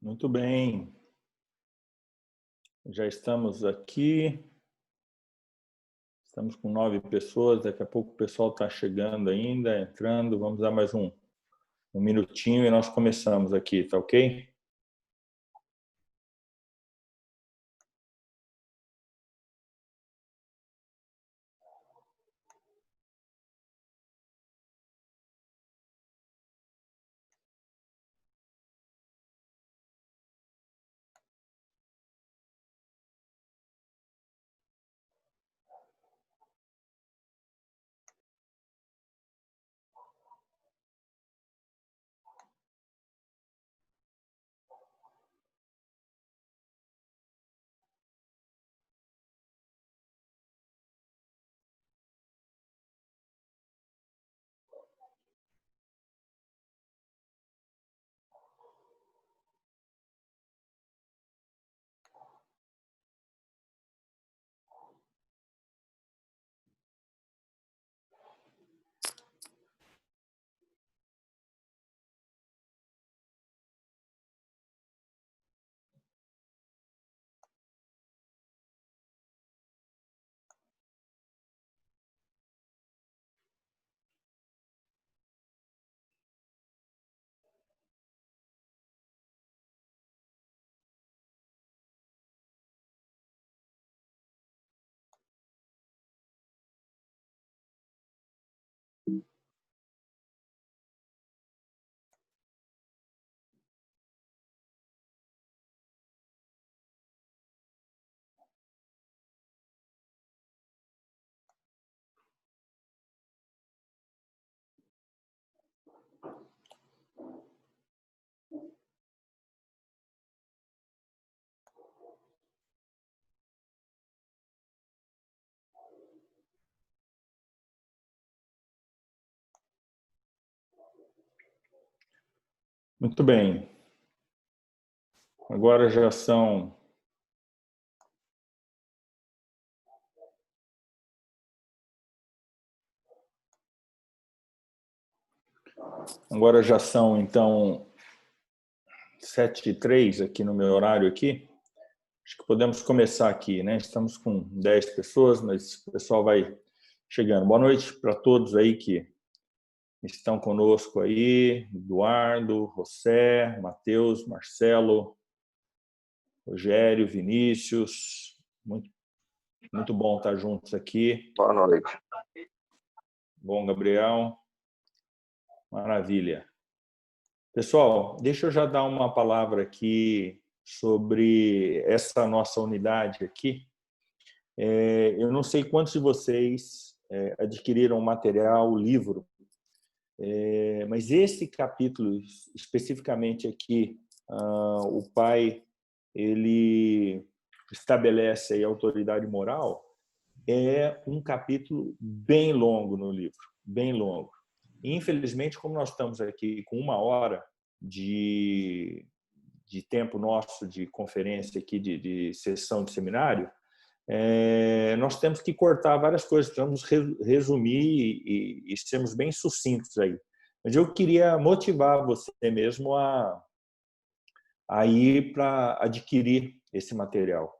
Muito bem. Já estamos aqui. Estamos com 9 pessoas. Daqui a pouco o pessoal está chegando ainda, entrando. Vamos dar mais um minutinho e nós começamos aqui, tá ok? Muito bem. Agora já são... Agora já são, então, 7h03 aqui no meu horário aqui. Acho que podemos começar aqui, né? Estamos com 10 pessoas, mas o pessoal vai chegando. Boa noite para todos aí que estão conosco aí, Eduardo, José, Matheus, Marcelo, Rogério, Vinícius. Muito bom estar juntos aqui. Boa noite. Bom, Gabriel. Maravilha. Pessoal, deixa eu já dar uma palavra aqui sobre essa nossa unidade aqui. Eu não sei quantos de vocês adquiriram o material, o livro, mas esse capítulo, especificamente aqui, o pai ele estabelece aí a autoridade moral, é um capítulo bem longo no livro, bem longo. Infelizmente, como nós estamos aqui com 1 hora de tempo nosso de conferência aqui, de sessão de seminário, nós temos que cortar várias coisas, precisamos resumir e sermos bem sucintos aí. Mas eu queria motivar você mesmo a ir para adquirir esse material,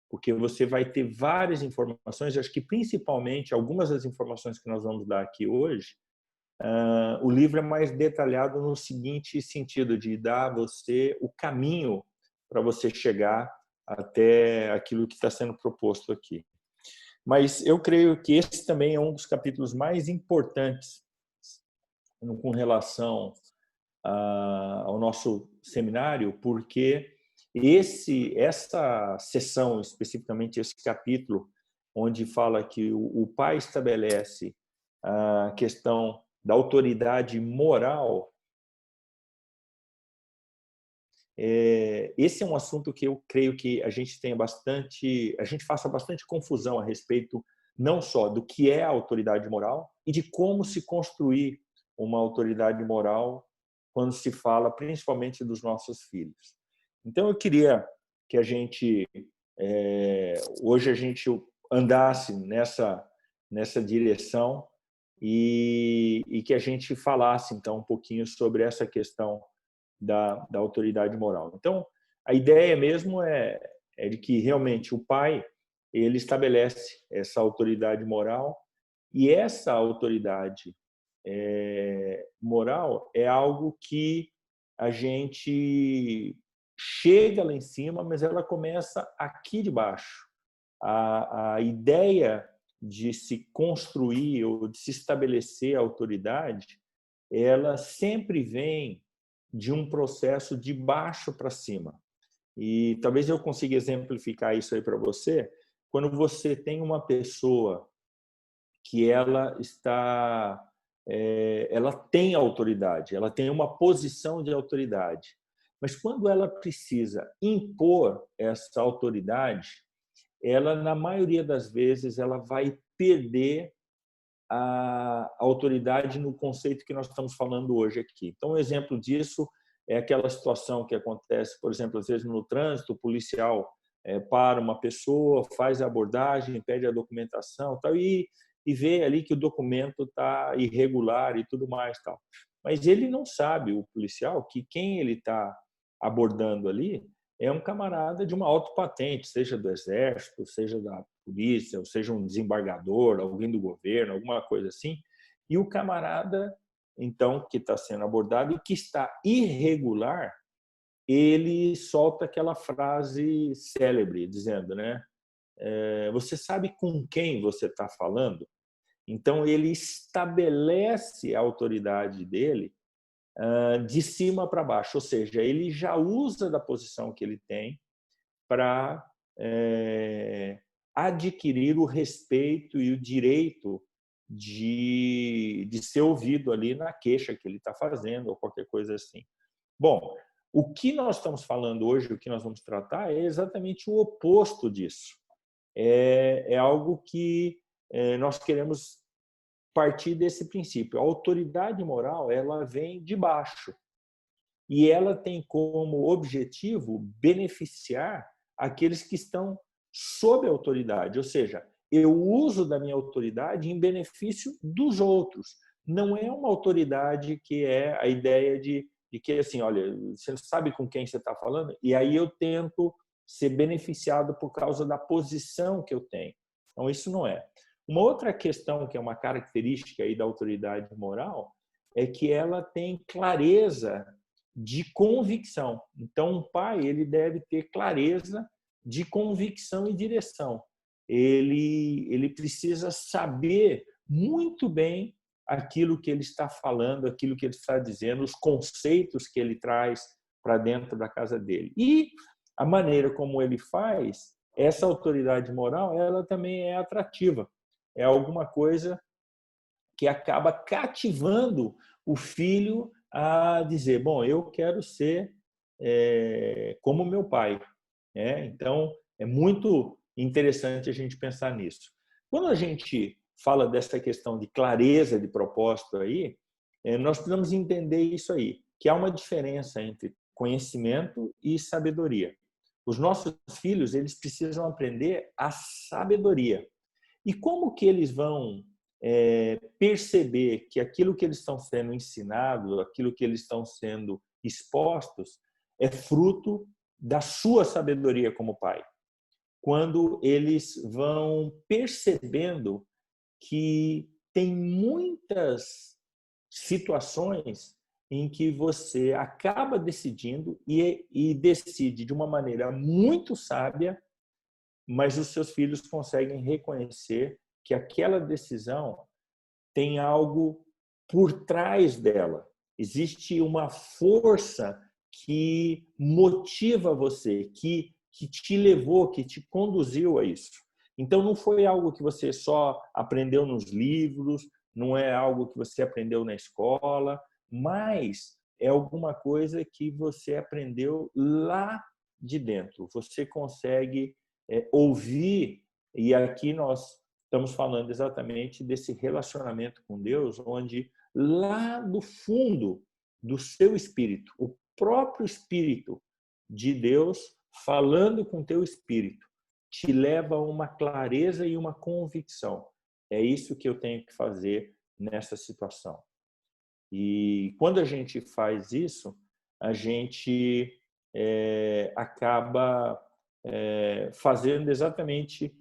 porque você vai ter várias informações, acho que principalmente algumas das informações que nós vamos dar aqui hoje, o livro é mais detalhado no seguinte sentido, de dar a você o caminho para você chegar até aquilo que está sendo proposto aqui. Mas eu creio que esse também é um dos capítulos mais importantes com relação ao nosso seminário, porque essa sessão, especificamente esse capítulo, onde fala que o pai estabelece a questão da autoridade moral, esse é um assunto que eu creio que a gente faça bastante confusão a respeito não só do que é a autoridade moral e de como se construir uma autoridade moral quando se fala principalmente dos nossos filhos. Então eu queria que a gente hoje a gente andasse nessa direção e que a gente falasse então um pouquinho sobre essa questão da autoridade moral. Então, A ideia mesmo é de que realmente o pai ele estabelece essa autoridade moral, e essa autoridade moral é algo que a gente chega lá em cima, mas ela começa aqui de baixo. A ideia de se construir ou de se estabelecer a autoridade, ela sempre vem de um processo de baixo para cima. E talvez eu consiga exemplificar isso aí para você, quando você tem uma pessoa que ela tem autoridade, ela tem uma posição de autoridade, mas quando ela precisa impor essa autoridade, ela na maioria das vezes ela vai perder a autoridade no conceito que nós estamos falando hoje aqui. Então, um exemplo disso é aquela situação que acontece, por exemplo, às vezes no trânsito, o policial para uma pessoa, faz a abordagem, pede a documentação tal, e vê ali que o documento está irregular e tudo mais. Tal. Mas ele não sabe, o policial, que quem ele está abordando ali é um camarada de uma autopatente, seja do Exército, seja da polícia, ou seja um desembargador, alguém do governo, alguma coisa assim. E o camarada, então, que está sendo abordado e que está irregular, ele solta aquela frase célebre, dizendo, né? Você sabe com quem você está falando? Então, ele estabelece a autoridade dele de cima para baixo, ou seja, ele já usa da posição que ele tem para adquirir o respeito e o direito de ser ouvido ali na queixa que ele está fazendo ou qualquer coisa assim. Bom, o que nós estamos falando hoje, o que nós vamos tratar é exatamente o oposto disso. É algo que nós queremos partir desse princípio. A autoridade moral ela vem de baixo e ela tem como objetivo beneficiar aqueles que estão sob a autoridade, ou seja, eu uso da minha autoridade em benefício dos outros. Não é uma autoridade que é a ideia de que, assim, olha, você sabe com quem você está falando? E aí eu tento ser beneficiado por causa da posição que eu tenho. Então, isso não é. Uma outra questão que é uma característica aí da autoridade moral é que ela tem clareza de convicção. Então, um pai ele deve ter clareza de convicção e direção. Ele precisa saber muito bem aquilo que ele está falando, aquilo que ele está dizendo, os conceitos que ele traz para dentro da casa dele. E a maneira como ele faz, essa autoridade moral, ela também é atrativa. É alguma coisa que acaba cativando o filho a dizer, bom, eu quero ser como meu pai. Então, é muito interessante a gente pensar nisso. Quando a gente fala dessa questão de clareza de propósito aí, nós precisamos entender isso aí, que há uma diferença entre conhecimento e sabedoria. Os nossos filhos, eles precisam aprender a sabedoria. E como que eles vão perceber que aquilo que eles estão sendo ensinados, aquilo que eles estão sendo expostos, é fruto da sua sabedoria como pai? Quando eles vão percebendo que tem muitas situações em que você acaba decidindo e decide de uma maneira muito sábia, mas os seus filhos conseguem reconhecer que aquela decisão tem algo por trás dela. Existe uma força que motiva você, que te levou, que te conduziu a isso. Então, não foi algo que você só aprendeu nos livros, não é algo que você aprendeu na escola, mas é alguma coisa que você aprendeu lá de dentro. Você consegue ouvir, e aqui nós estamos falando exatamente desse relacionamento com Deus, onde lá no fundo do seu espírito, o próprio espírito de Deus falando com teu espírito, te leva a uma clareza e uma convicção. É isso que eu tenho que fazer nessa situação. E quando a gente faz isso, a gente acaba fazendo exatamente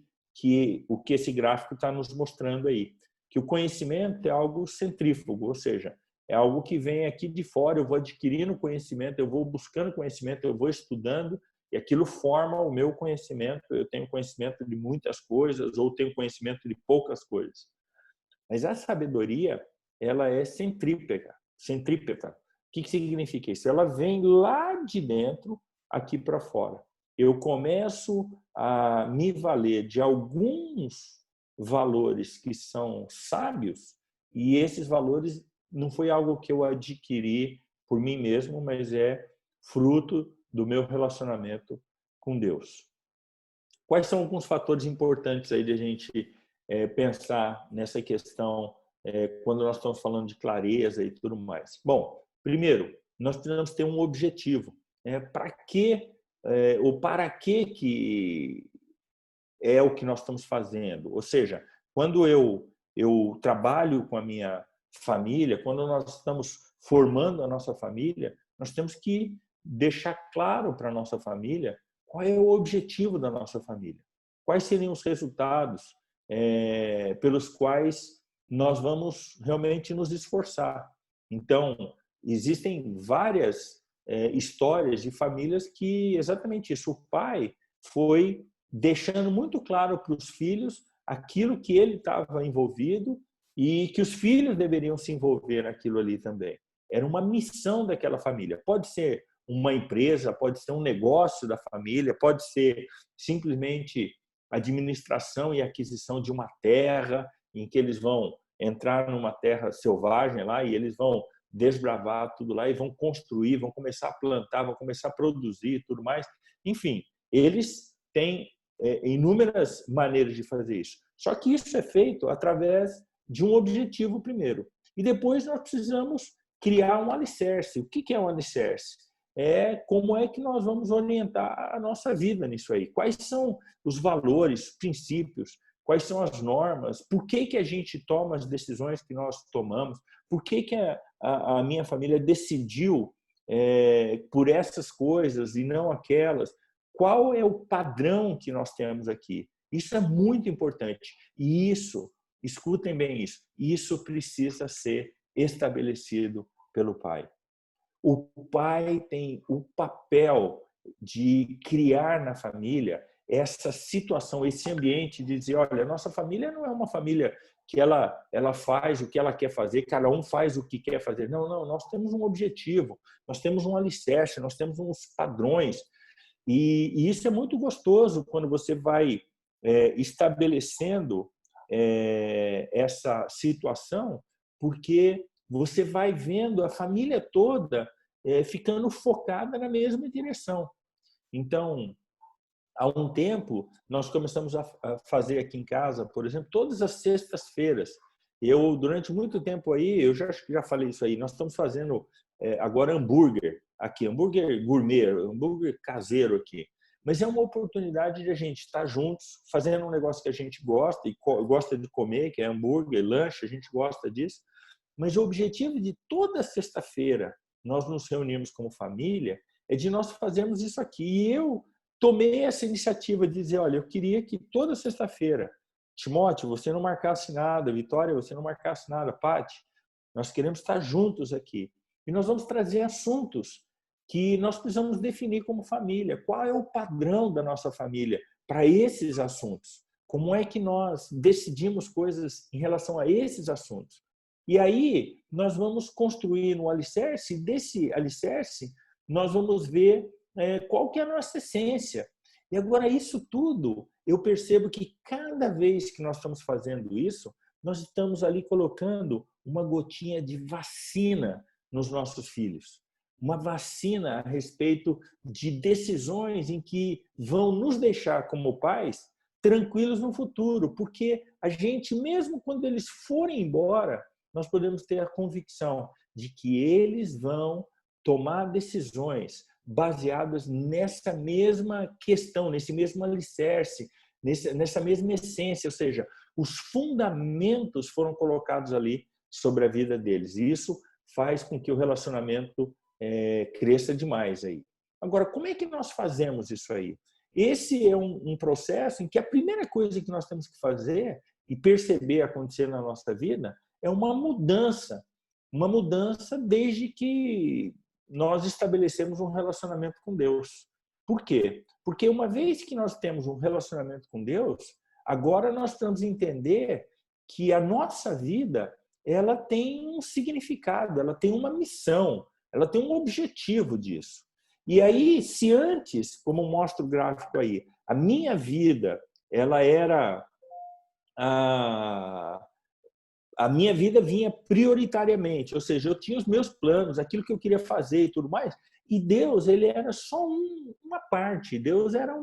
o que esse gráfico está nos mostrando aí, que o conhecimento é algo centrífugo, ou seja, é algo que vem aqui de fora, eu vou adquirindo conhecimento, eu vou buscando conhecimento, eu vou estudando, e aquilo forma o meu conhecimento. Eu tenho conhecimento de muitas coisas ou tenho conhecimento de poucas coisas. Mas a sabedoria, ela é centrípeta. Centrípeta. O que significa isso? Ela vem lá de dentro, aqui para fora. Eu começo a me valer de alguns valores que são sábios, e esses valores não foi algo que eu adquiri por mim mesmo, mas é fruto do meu relacionamento com Deus. Quais são alguns fatores importantes aí de a gente pensar nessa questão quando nós estamos falando de clareza e tudo mais? Bom, primeiro, nós precisamos ter um objetivo. Para quê ou para que é o que nós estamos fazendo? Ou seja, quando eu trabalho com a minha família, quando nós estamos formando a nossa família, nós temos que deixar claro para a nossa família qual é o objetivo da nossa família, quais seriam os resultados pelos quais nós vamos realmente nos esforçar. Então, existem várias histórias de famílias que exatamente isso. O pai foi deixando muito claro para os filhos aquilo que ele estava envolvido e que os filhos deveriam se envolver naquilo ali também. Era uma missão daquela família. Pode ser uma empresa, pode ser um negócio da família, pode ser simplesmente administração e aquisição de uma terra em que eles vão entrar numa terra selvagem lá e eles vão desbravar tudo lá e vão construir, vão começar a plantar, vão começar a produzir e tudo mais. Enfim, eles têm inúmeras maneiras de fazer isso. Só que isso é feito através de um objetivo primeiro. E depois nós precisamos criar um alicerce. O que é um alicerce? Como é que nós vamos orientar a nossa vida nisso aí. Quais são os valores, princípios, quais são as normas, por que a gente toma as decisões que nós tomamos, por que a minha família decidiu por essas coisas e não aquelas. Qual é o padrão que nós temos aqui? Isso é muito importante. E isso, escutem bem isso, isso precisa ser estabelecido pelo pai. O pai tem o papel de criar na família essa situação, esse ambiente de dizer, olha, nossa família não é uma família que ela faz o que ela quer fazer, cada um faz o que quer fazer. Não, nós temos um objetivo, nós temos um alicerce, nós temos uns padrões. E isso é muito gostoso quando você vai estabelecendo essa situação, porque você vai vendo a família toda ficando focada na mesma direção. Então, há um tempo, nós começamos a fazer aqui em casa, por exemplo, todas as sextas-feiras. Durante muito tempo aí, eu já falei isso aí, nós estamos fazendo agora hambúrguer aqui, hambúrguer gourmet, hambúrguer caseiro aqui. Mas é uma oportunidade de a gente estar juntos, fazendo um negócio que a gente gosta e gosta de comer, que é hambúrguer, lanche, a gente gosta disso. Mas o objetivo de toda sexta-feira nós nos reunimos como família é de nós fazermos isso aqui. E eu tomei essa iniciativa de dizer, olha, eu queria que toda sexta-feira, Timóteo, você não marcasse nada, Vitória, você não marcasse nada, Pati, nós queremos estar juntos aqui. E nós vamos trazer assuntos que nós precisamos definir como família. Qual é o padrão da nossa família para esses assuntos? Como é que nós decidimos coisas em relação a esses assuntos? E aí nós vamos construir no alicerce, desse alicerce, nós vamos ver qual que é a nossa essência. E agora isso tudo, eu percebo que cada vez que nós estamos fazendo isso, nós estamos ali colocando uma gotinha de vacina nos nossos filhos. Uma vacina a respeito de decisões em que vão nos deixar como pais tranquilos no futuro, porque a gente, mesmo quando eles forem embora, nós podemos ter a convicção de que eles vão tomar decisões baseadas nessa mesma questão, nesse mesmo alicerce, nessa mesma essência, ou seja, os fundamentos foram colocados ali sobre a vida deles. E isso faz com que o relacionamento cresça demais aí. Agora, como é que nós fazemos isso aí? Esse é um processo em que a primeira coisa que nós temos que fazer e perceber acontecer na nossa vida é uma mudança desde que nós estabelecemos um relacionamento com Deus. Por quê? Porque uma vez que nós temos um relacionamento com Deus, agora nós precisamos entender que a nossa vida ela tem um significado, ela tem uma missão, ela tem um objetivo disso. E aí, se antes, como mostra o gráfico aí, a minha vida ela era a minha vida vinha prioritariamente, ou seja, eu tinha os meus planos, aquilo que eu queria fazer e tudo mais, e Deus, ele era só uma parte, Deus era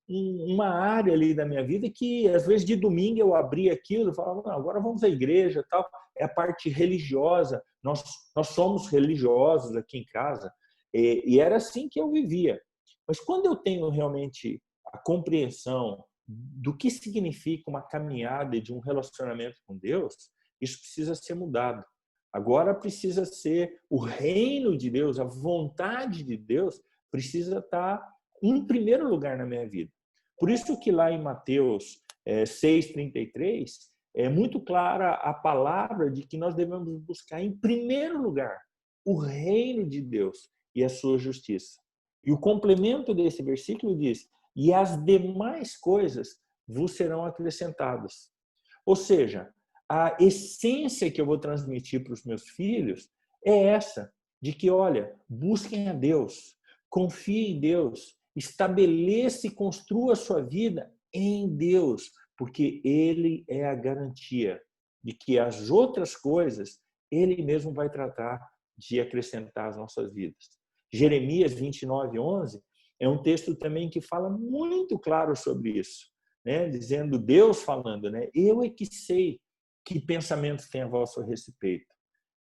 uma área ali da minha vida que, às vezes, de domingo eu abria aquilo e falava, não, agora vamos à igreja, tal, é a parte religiosa, nós somos religiosos aqui em casa, e era assim que eu vivia. Mas quando eu tenho realmente a compreensão do que significa uma caminhada de um relacionamento com Deus, isso precisa ser mudado. Agora precisa ser o reino de Deus, a vontade de Deus precisa estar em primeiro lugar na minha vida. Por isso que lá em Mateus 6,33 é muito clara a palavra de que nós devemos buscar em primeiro lugar o reino de Deus e a sua justiça. E o complemento desse versículo diz: e as demais coisas vos serão acrescentadas. Ou seja, a essência que eu vou transmitir para os meus filhos é essa, de que, olha, busquem a Deus, confiem em Deus, estabeleça e construa a sua vida em Deus, porque Ele é a garantia de que as outras coisas Ele mesmo vai tratar de acrescentar às nossas vidas. Jeremias 29:11 é um texto também que fala muito claro sobre isso, né? Dizendo, Deus falando, né? Eu é que sei que pensamentos tem a vosso respeito.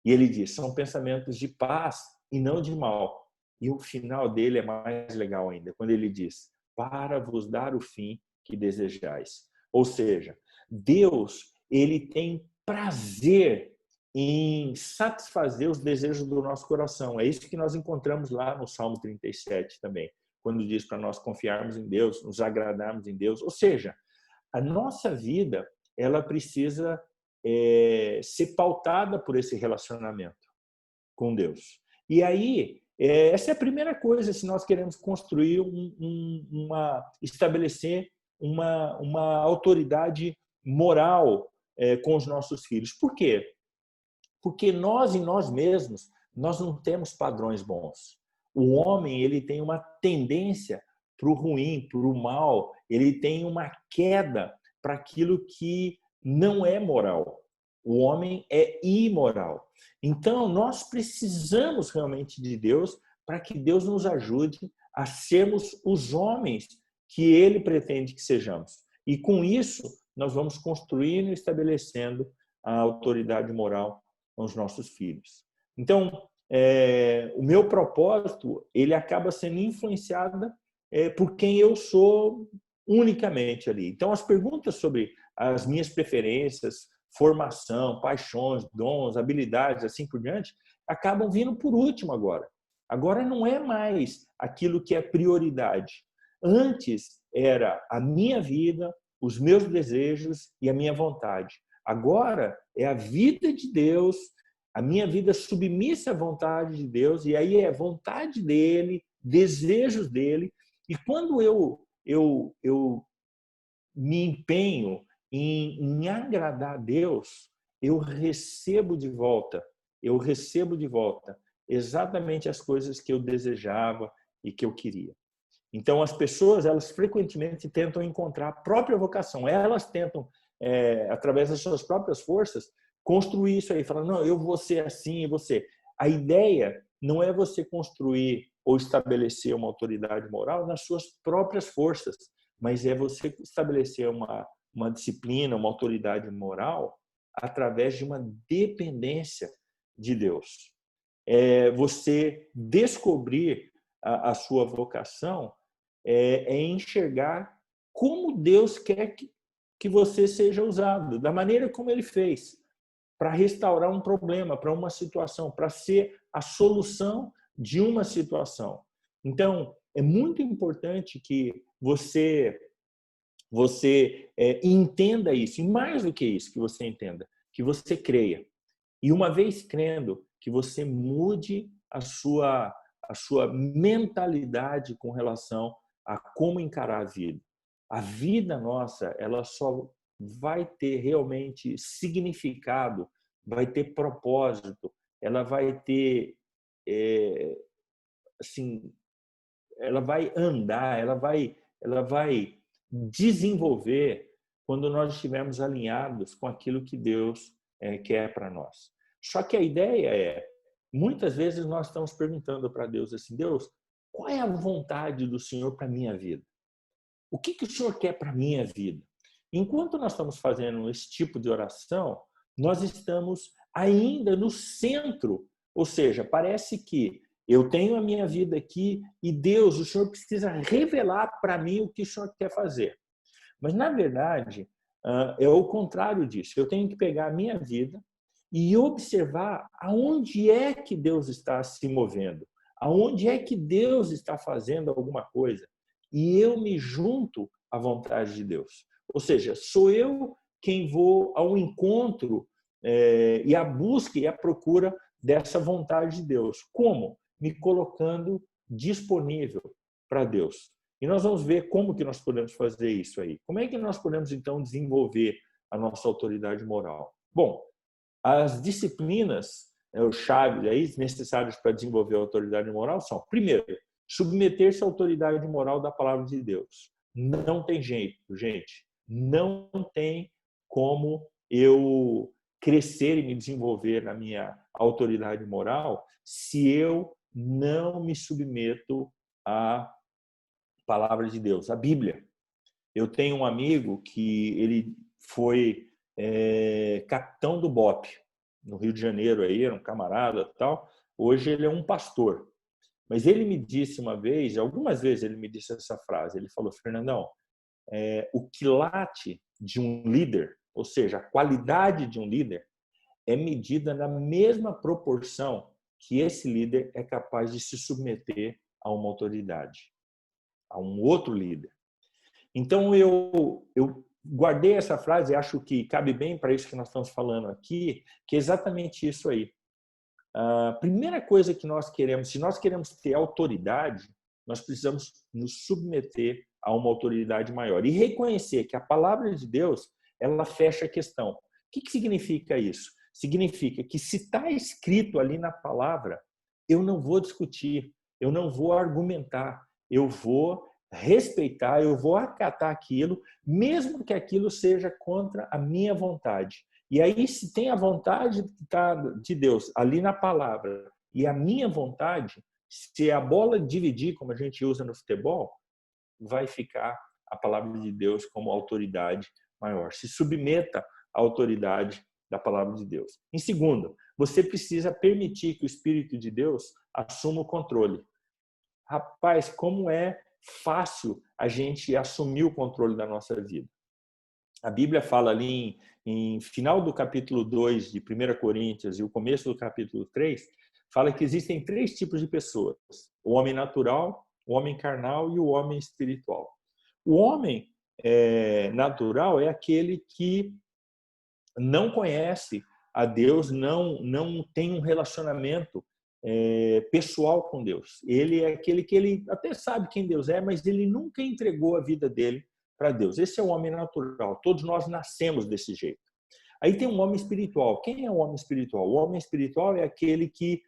E ele diz, são pensamentos de paz e não de mal. E o final dele é mais legal ainda, quando ele diz, para vos dar o fim que desejais. Ou seja, Deus, ele tem prazer em satisfazer os desejos do nosso coração. É isso que nós encontramos lá no Salmo 37 também, quando diz para nós confiarmos em Deus, nos agradarmos em Deus. Ou seja, a nossa vida, ela precisa ser pautada por esse relacionamento com Deus. E aí, essa é a primeira coisa, se nós queremos construir estabelecer uma autoridade moral com os nossos filhos. Por quê? Porque nós, em nós mesmos, nós não temos padrões bons. O homem, ele tem uma tendência para o ruim, para o mal, ele tem uma queda para aquilo que não é moral. O homem é imoral. Então, nós precisamos realmente de Deus para que Deus nos ajude a sermos os homens que Ele pretende que sejamos. E com isso, nós vamos construindo e estabelecendo a autoridade moral com os nossos filhos. Então, o meu propósito, ele acaba sendo influenciado por quem eu sou unicamente ali. Então, as perguntas sobre as minhas preferências, formação, paixões, dons, habilidades, assim por diante, acabam vindo por último agora. Agora não é mais aquilo que é prioridade. Antes era a minha vida, os meus desejos e a minha vontade. Agora é a vida de Deus, a minha vida submissa à vontade de Deus, e aí é vontade dele, desejos dele. E quando eu me empenho em agradar a Deus, eu recebo de volta exatamente as coisas que eu desejava e que eu queria. Então, as pessoas, elas frequentemente tentam encontrar a própria vocação. Elas tentam, através das suas próprias forças, construir isso aí. Falar, não, eu vou ser assim e você. A ideia não é você construir ou estabelecer uma autoridade moral nas suas próprias forças, mas é você estabelecer uma disciplina, uma autoridade moral através de uma dependência de Deus. É você descobrir a sua vocação é enxergar como Deus quer que você seja usado, da maneira como Ele fez, para restaurar um problema, para uma situação, para ser a solução de uma situação. Então, é muito importante que você entenda isso, e mais do que isso, que você entenda, que você creia. E uma vez crendo, que você mude a sua mentalidade com relação a como encarar a vida. A vida nossa, ela só vai ter realmente significado, vai ter propósito, ela vai ter, assim, ela vai andar, ela vai desenvolver quando nós estivermos alinhados com aquilo que Deus quer para nós. Só que a ideia muitas vezes nós estamos perguntando para Deus assim, Deus, qual é a vontade do Senhor para a minha vida? O que o Senhor quer para a minha vida? Enquanto nós estamos fazendo esse tipo de oração, nós estamos ainda no centro, ou seja, parece que eu tenho a minha vida aqui e Deus, o Senhor precisa revelar para mim o que o Senhor quer fazer. Mas, na verdade, é o contrário disso. Eu tenho que pegar a minha vida e observar aonde é que Deus está se movendo, aonde é que Deus está fazendo alguma coisa. E eu me junto à vontade de Deus. Ou seja, sou eu quem vou ao encontro e à busca e à procura dessa vontade de Deus. Como? Me colocando disponível para Deus. E nós vamos ver como que nós podemos fazer isso aí. Como é que nós podemos, então, desenvolver a nossa autoridade moral? Bom, as disciplinas, os chaves aí, necessários para desenvolver a autoridade moral são, primeiro, submeter-se à autoridade moral da palavra de Deus. Não tem jeito, gente. Não tem como eu crescer e me desenvolver na minha autoridade moral se eu não me submeto à palavra de Deus, a Bíblia. Eu tenho um amigo que ele foi capitão do BOPE, no Rio de Janeiro, aí, era um camarada tal. Hoje ele é um pastor. Mas ele me disse uma vez, algumas vezes ele me disse essa frase, ele falou, Fernandão, o quilate de um líder, ou seja, a qualidade de um líder, é medida na mesma proporção que esse líder é capaz de se submeter a uma autoridade, a um outro líder. Então, eu guardei essa frase e acho que cabe bem para isso que nós estamos falando aqui, que é exatamente isso aí. A primeira coisa que nós queremos, se nós queremos ter autoridade, nós precisamos nos submeter a uma autoridade maior e reconhecer que a palavra de Deus, ela fecha a questão. O que significa isso? Significa que se está escrito ali na palavra, eu não vou discutir, eu não vou argumentar, eu vou respeitar, eu vou acatar aquilo, mesmo que aquilo seja contra a minha vontade. E aí, se tem a vontade de Deus ali na palavra e a minha vontade, se a bola dividir, como a gente usa no futebol, vai ficar a palavra de Deus como autoridade maior. Se submeta à autoridade da palavra de Deus. Em segundo, você precisa permitir que o Espírito de Deus assuma o controle. Rapaz, como é fácil a gente assumir o controle da nossa vida. A Bíblia fala ali em final do capítulo 2 de 1 Coríntios e o começo do capítulo 3, fala que existem 3 tipos de pessoas: o homem natural, o homem carnal e o homem espiritual. O homem natural é aquele que não conhece a Deus, não tem um relacionamento pessoal com Deus. Ele é aquele que ele até sabe quem Deus é, mas ele nunca entregou a vida dele para Deus. Esse é o homem natural. Todos nós nascemos desse jeito. Aí tem um homem espiritual. Quem é o homem espiritual? O homem espiritual é aquele que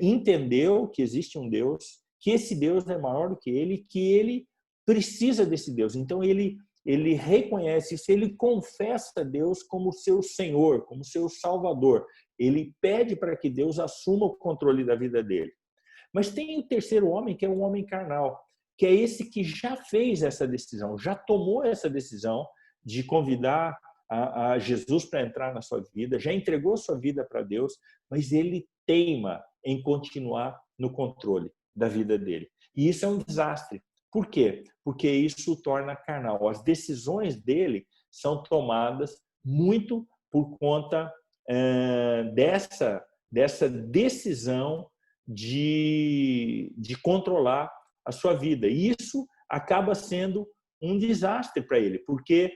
entendeu que existe um Deus, que esse Deus é maior do que ele precisa desse Deus. Então ele reconhece isso, ele confessa Deus como seu Senhor, como seu Salvador. Ele pede para que Deus assuma o controle da vida dele. Mas tem o terceiro homem, que é o homem carnal, que é esse que já fez essa decisão, já tomou essa decisão de convidar a Jesus para entrar na sua vida, já entregou sua vida para Deus, mas ele teima em continuar no controle da vida dele. E isso é um desastre. Por quê? Porque isso o torna carnal. As decisões dele são tomadas muito por conta dessa decisão de controlar a sua vida. E isso acaba sendo um desastre para ele, porque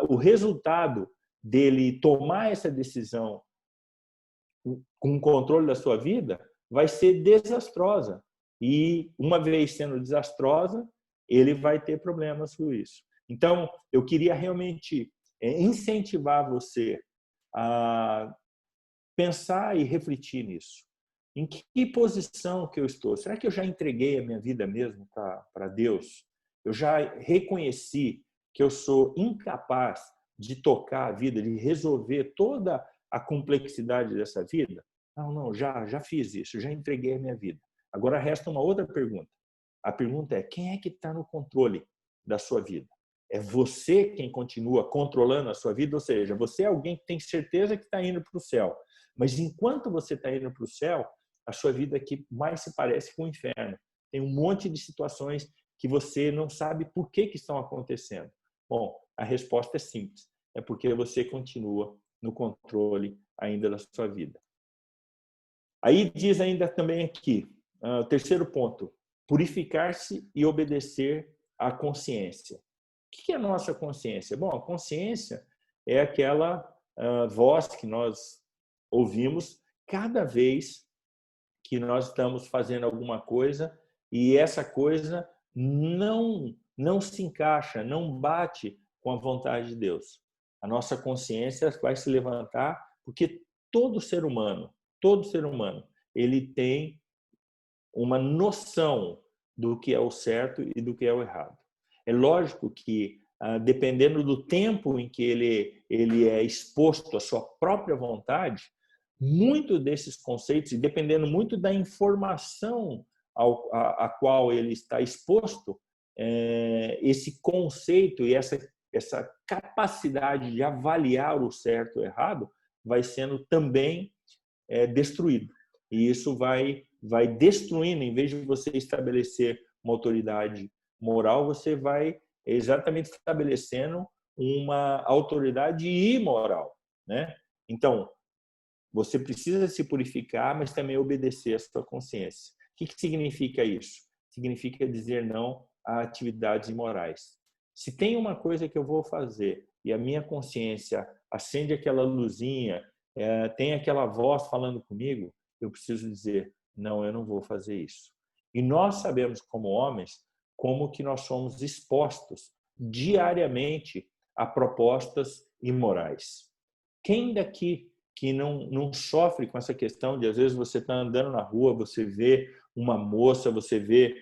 o resultado dele tomar essa decisão com o controle da sua vida vai ser desastrosa. E uma vez sendo desastrosa, ele vai ter problemas com isso. Então, eu queria realmente incentivar você a pensar e refletir nisso. Em que posição que eu estou? Será que eu já entreguei a minha vida mesmo para Deus? Eu já reconheci que eu sou incapaz de tocar a vida, de resolver toda a complexidade dessa vida? Não, já fiz isso, já entreguei a minha vida. Agora resta uma outra pergunta. A pergunta é: quem é que está no controle da sua vida? É você quem continua controlando a sua vida? Ou seja, você é alguém que tem certeza que está indo para o céu. Mas enquanto você está indo para o céu, a sua vida aqui mais se parece com o inferno. Tem um monte de situações que você não sabe por que estão acontecendo. Bom, a resposta é simples. É porque você continua no controle ainda da sua vida. Aí diz ainda também aqui, o terceiro ponto, purificar-se e obedecer à consciência. O que é a nossa consciência? Bom, a consciência é aquela voz que nós ouvimos cada vez que nós estamos fazendo alguma coisa e essa coisa não se encaixa, não bate com a vontade de Deus. A nossa consciência vai se levantar porque todo ser humano, ele tem uma noção do que é o certo e do que é o errado. É lógico que, dependendo do tempo em que ele é exposto à sua própria vontade, muito desses conceitos, e dependendo muito da informação a qual ele está exposto, esse conceito e essa capacidade de avaliar o certo e o errado vai sendo também destruído. E isso vai destruindo, em vez de você estabelecer uma autoridade moral, você vai exatamente estabelecendo uma autoridade imoral, né? Então, você precisa se purificar, mas também obedecer à sua consciência. O que significa isso? Significa dizer não a atividades imorais. Se tem uma coisa que eu vou fazer e a minha consciência acende aquela luzinha, tem aquela voz falando comigo, eu preciso dizer, não, eu não vou fazer isso. E nós sabemos, como homens, como que nós somos expostos diariamente a propostas imorais. Quem daqui que não sofre com essa questão de, às vezes, você está andando na rua, você vê uma moça, você vê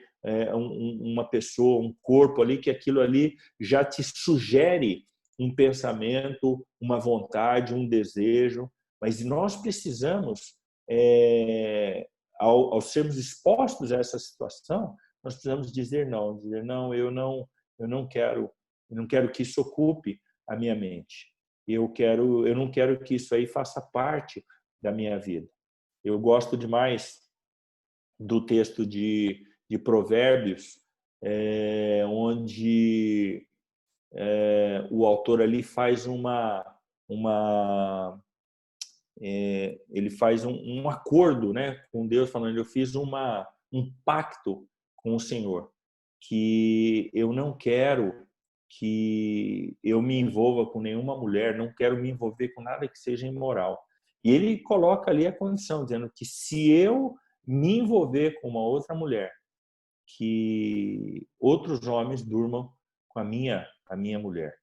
uma pessoa, um corpo ali, que aquilo ali já te sugere um pensamento, uma vontade, um desejo. Mas nós precisamos, ao sermos expostos a essa situação, nós precisamos dizer não, eu não quero que isso ocupe a minha mente. Eu não quero que isso aí faça parte da minha vida. Eu gosto demais do texto de Provérbios, onde o autor ali faz ele faz um acordo, né, com Deus, falando: eu fiz um pacto com o Senhor, que eu não quero que eu me envolva com nenhuma mulher, não quero me envolver com nada que seja imoral. E ele coloca ali a condição, dizendo que se eu me envolver com uma outra mulher, que outros homens durmam com a minha mulher.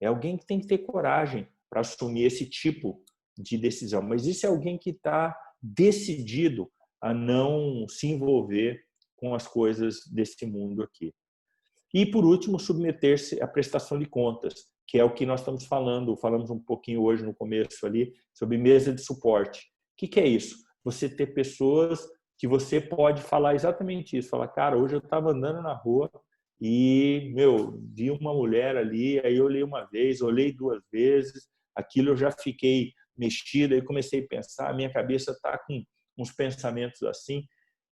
É alguém que tem que ter coragem para assumir esse tipo de decisão. Mas isso é alguém que está decidido a não se envolver com as coisas desse mundo aqui. E, por último, submeter-se à prestação de contas, que é o que nós estamos falamos um pouquinho hoje no começo ali, sobre mesa de suporte. O que é isso? Você ter pessoas que você pode falar exatamente isso. Falar, cara, hoje eu estava andando na rua e, vi uma mulher ali, aí eu olhei uma vez, olhei duas vezes, aquilo eu já fiquei mexido, aí comecei a pensar, a minha cabeça está com uns pensamentos assim,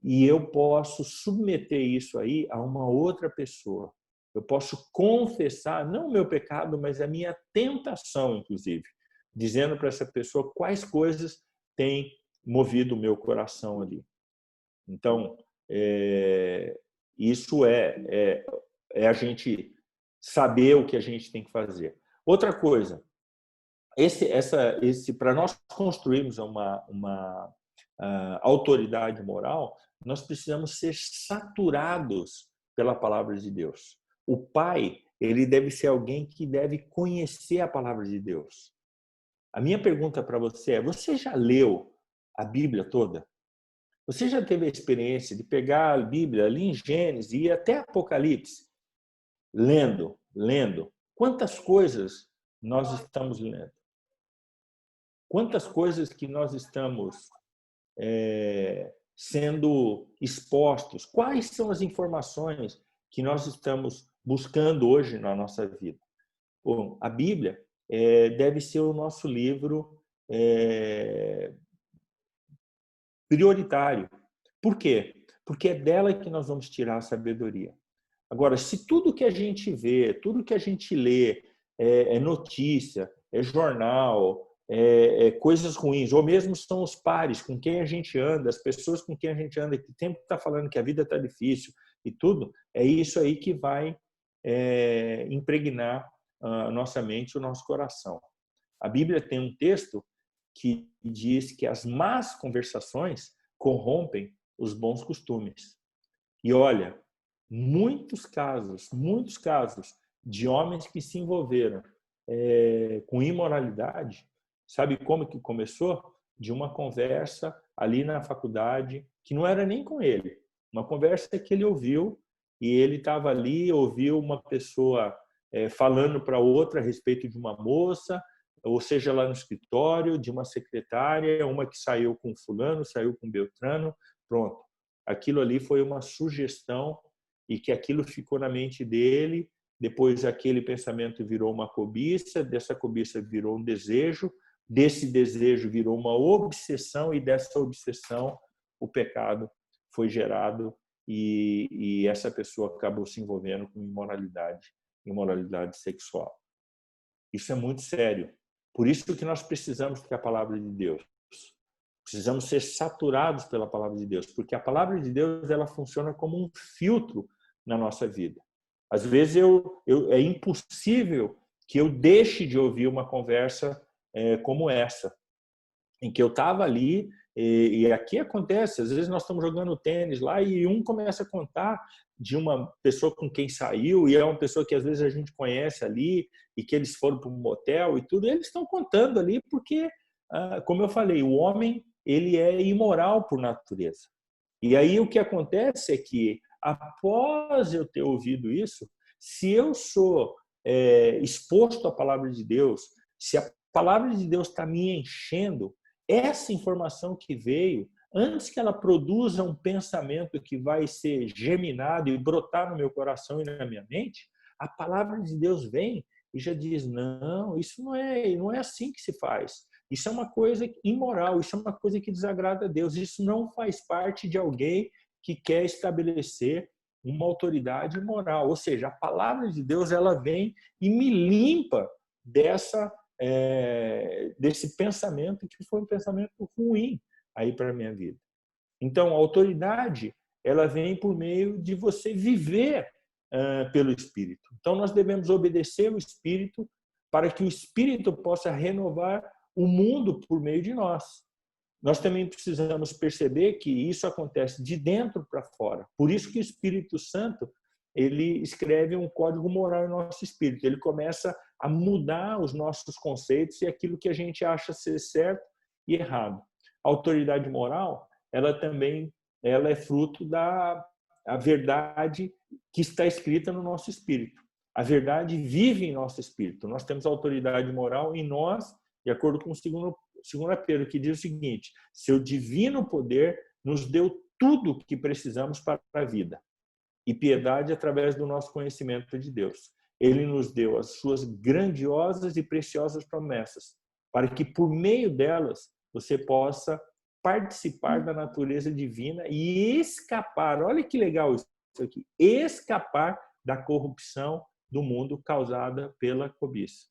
e eu posso submeter isso aí a uma outra pessoa. Eu posso confessar, não o meu pecado, mas a minha tentação, inclusive, dizendo para essa pessoa quais coisas têm movido o meu coração ali. Então, Isso é a gente saber o que a gente tem que fazer. Outra coisa, para nós construirmos uma autoridade moral, nós precisamos ser saturados pela palavra de Deus. O pai, ele deve ser alguém que deve conhecer a palavra de Deus. A minha pergunta para você é: você já leu a Bíblia toda? Você já teve a experiência de pegar a Bíblia ali em Gênesis e ir até Apocalipse, lendo? Quantas coisas nós estamos lendo? Quantas coisas que nós estamos sendo expostos? Quais são as informações que nós estamos buscando hoje na nossa vida? Bom, a Bíblia deve ser o nosso livro prioritário. Por quê? Porque é dela que nós vamos tirar a sabedoria. Agora, se tudo que a gente vê, tudo que a gente lê é notícia, é jornal, coisas ruins, ou mesmo são os pares com quem a gente anda, as pessoas com quem a gente anda, que sempre está falando que a vida está difícil e tudo, é isso aí que vai impregnar a nossa mente, o nosso coração. A Bíblia tem um texto que diz que as más conversações corrompem os bons costumes. E olha, muitos casos de homens que se envolveram com imoralidade, sabe como que começou? De uma conversa ali na faculdade, que não era nem com ele, uma conversa que ele ouviu, e ele estava ali, ouviu uma pessoa falando para outra a respeito de uma moça, ou seja, lá no escritório, de uma secretária, uma que saiu com fulano, saiu com Beltrano, pronto. Aquilo ali foi uma sugestão e que aquilo ficou na mente dele, depois aquele pensamento virou uma cobiça, dessa cobiça virou um desejo, desse desejo virou uma obsessão e dessa obsessão o pecado foi gerado e essa pessoa acabou se envolvendo com imoralidade sexual. Isso é muito sério. Por isso que nós precisamos ter a palavra de Deus. Precisamos ser saturados pela palavra de Deus, porque a palavra de Deus ela funciona como um filtro na nossa vida. Às vezes é impossível que eu deixe de ouvir uma conversa como essa, em que eu estava ali, e aqui acontece, às vezes nós estamos jogando tênis lá e um começa a contar de uma pessoa com quem saiu, e é uma pessoa que às vezes a gente conhece ali, e que eles foram para um motel e tudo, e eles estão contando ali porque, como eu falei, o homem ele é imoral por natureza. E aí o que acontece é que, após eu ter ouvido isso, se eu sou exposto à palavra de Deus, se a palavra de Deus está me enchendo, essa informação que veio, antes que ela produza um pensamento que vai ser geminado e brotar no meu coração e na minha mente, a palavra de Deus vem e já diz: não, isso não é assim que se faz. Isso é uma coisa imoral, isso é uma coisa que desagrada a Deus. Isso não faz parte de alguém que quer estabelecer uma autoridade moral. Ou seja, a palavra de Deus ela vem e me limpa desse pensamento que foi um pensamento ruim aí para a minha vida. Então, a autoridade ela vem por meio de você viver pelo Espírito. Então, nós devemos obedecer o Espírito para que o Espírito possa renovar o mundo por meio de nós. Nós também precisamos perceber que isso acontece de dentro para fora. Por isso que o Espírito Santo ele escreve um código moral em nosso espírito. Ele começa a mudar os nossos conceitos e aquilo que a gente acha ser certo e errado. A autoridade moral, ela também é fruto da verdade que está escrita no nosso espírito. A verdade vive em nosso espírito. Nós temos autoridade moral em nós, de acordo com o 2 Pedro, que diz o seguinte: seu divino poder nos deu tudo o que precisamos para a vida e piedade através do nosso conhecimento de Deus. Ele nos deu as suas grandiosas e preciosas promessas, para que por meio delas você possa participar da natureza divina e escapar, olha que legal isso aqui, escapar da corrupção do mundo causada pela cobiça.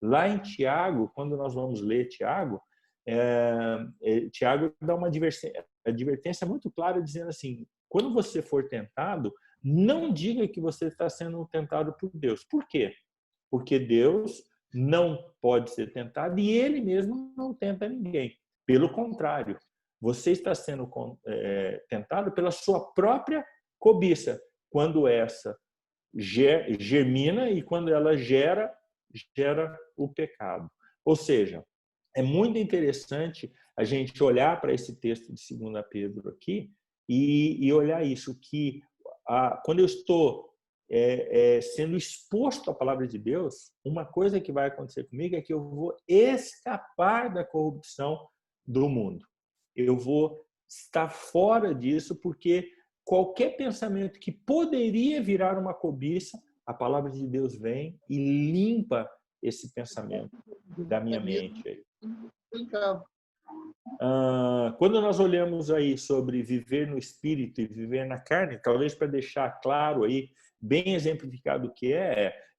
Lá em Tiago, quando nós vamos ler Tiago, Tiago dá uma advertência muito clara, dizendo assim: quando você for tentado, não diga que você está sendo tentado por Deus. Por quê? Porque Deus não pode ser tentado e Ele mesmo não tenta ninguém. Pelo contrário, você está sendo tentado pela sua própria cobiça, quando essa germina e quando ela gera o pecado. Ou seja, é muito interessante a gente olhar para esse texto de 2 Pedro aqui e olhar isso, que quando eu estou sendo exposto à palavra de Deus, uma coisa que vai acontecer comigo é que eu vou escapar da corrupção do mundo. Eu vou estar fora disso, porque qualquer pensamento que poderia virar uma cobiça, a palavra de Deus vem e limpa esse pensamento da minha mente. Quando nós olhamos aí sobre viver no espírito e viver na carne, talvez para deixar claro aí, bem exemplificado o que